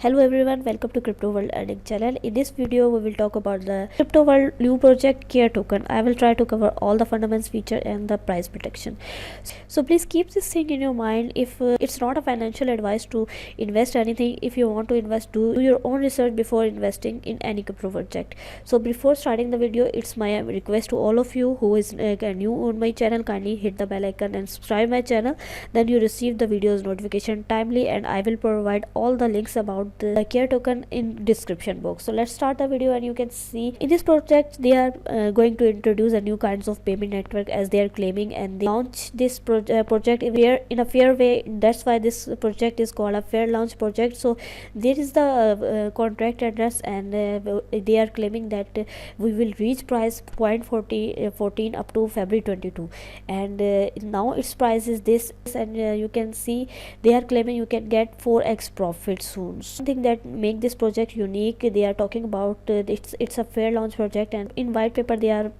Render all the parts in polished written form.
Hello everyone, welcome to Crypto World Earning channel. In this video we will talk about the Crypto World new project Care Token. I will try to cover all the fundamentals, feature and the price protection. So please keep this thing in your mind. If it's not a financial advice to invest anything, if you want to invest, do your own research before investing in any crypto project. So before starting the video, it's my request to all of you who is new on my channel, kindly hit the bell icon and subscribe my channel. Then you receive the videos notification timely, and I will provide all the links about the Care Token in description box. So let's start the video, and you can see in this project they are going to introduce a new kinds of payment network as they are claiming, and they launch this project in a fair way. That's why this project is called a fair launch project. So there is the contract address, and they are claiming that we will reach price 0.14 up to February 22, and now its price is this, and you can see they are claiming you can get 4x profit soon. Something that make this project unique, they are talking about it's a fair launch project, and in white paper they are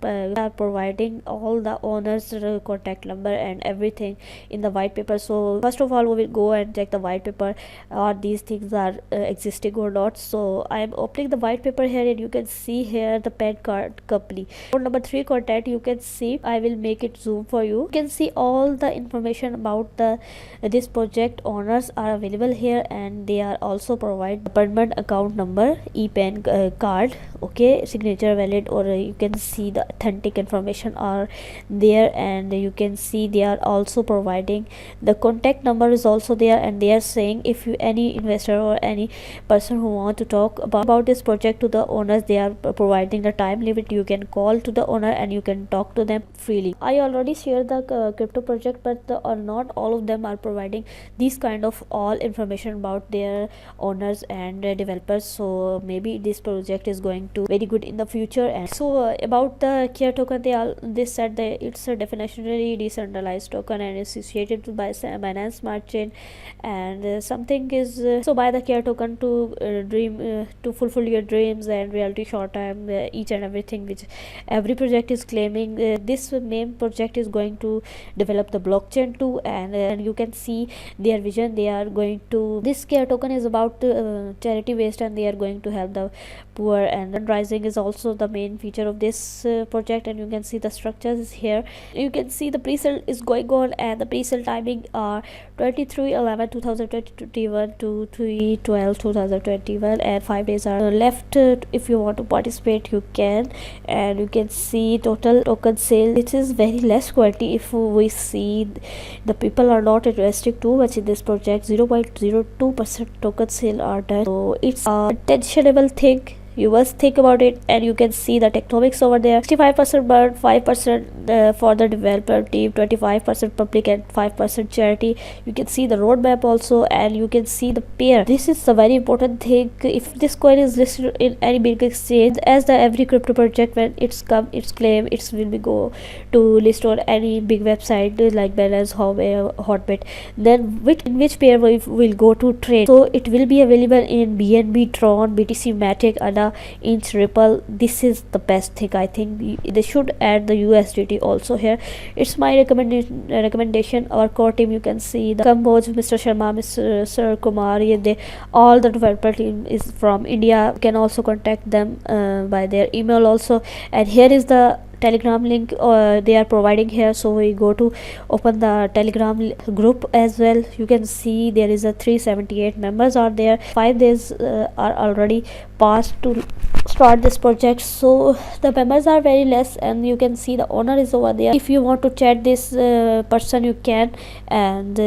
providing all the owners contact number and everything in the white paper. So first of all we will go and check the white paper, or these things are existing or not. So I am opening the white paper here, and you can see here the PAN card company for number 3 contact. You can see, I will make it zoom for you. You can see all the information about this project owners are available here, and they are also provide permanent account number, e-PAN card, okay, signature valid, or you can see the authentic information are there, and you can see they are also providing the contact number is also there, and they are saying if you any investor or any person who want to talk about this project to the owners, they are providing the time limit. You can call to the owner and you can talk to them freely. I already shared the crypto project, but not all of them are providing these kind of all information about their owners and developers. So maybe this project is going to very good in the future. And so about the Care Token, they said that it's a definitionally decentralized token and associated by Binance Smart Chain, and something is so buy the Care Token to dream to fulfill your dreams and reality short time, each and everything which every project is claiming. This main project is going to develop the blockchain too, and you can see their vision. They are going to, this Care Token is about charity based, and they are going to help the poor, and fundraising is also the main feature of this project. And you can see the structures is here. You can see the pre-sale is going on, and the pre-sale timing are 23/11/2021 to 3/12/2021, and 5 days are left. If you want to participate, you can. And you can see total token sale, it is very less quantity. If we see, the people are not investing too much in this project. 0.02% token sale are done, so it's a intentionable thing. You must think about it, and you can see the technomics over there. 65% burn, 5% for the developer team, 25% public, and 5% charity. You can see the roadmap also, and you can see the pair. This is a very important thing. If this coin is listed in any big exchange, as the every crypto project, when it's claim, it will be go to list on any big website like Binance, Hotbit. Then in which pair we will go to trade. So it will be available in BNB, Tron, BTC, Matic, ADA, Inch, Ripple. This is the best thing. I think they should add the USDT also here. It's my recommendation. Our core team, you can see the Kamboj, Mr. Sharma, Mr. Sir Kumar, they all the developer team is from India. You can also contact them by their email also. And here is the Telegram link they are providing here. So we go to open the Telegram group as well. You can see there is a 378 members are there. 5 days are already passed to start this project, so the members are very less, and you can see the owner is over there. If you want to chat this person, you can. And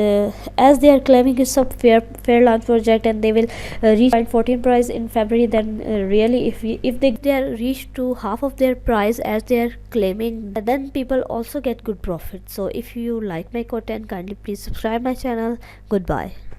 as they are claiming it's a fair launch project, and they will reach 14 price in February, then really if they are reached to half of their price as they are claiming, then people also get good profit. So if you like my content, kindly please subscribe my channel. Goodbye.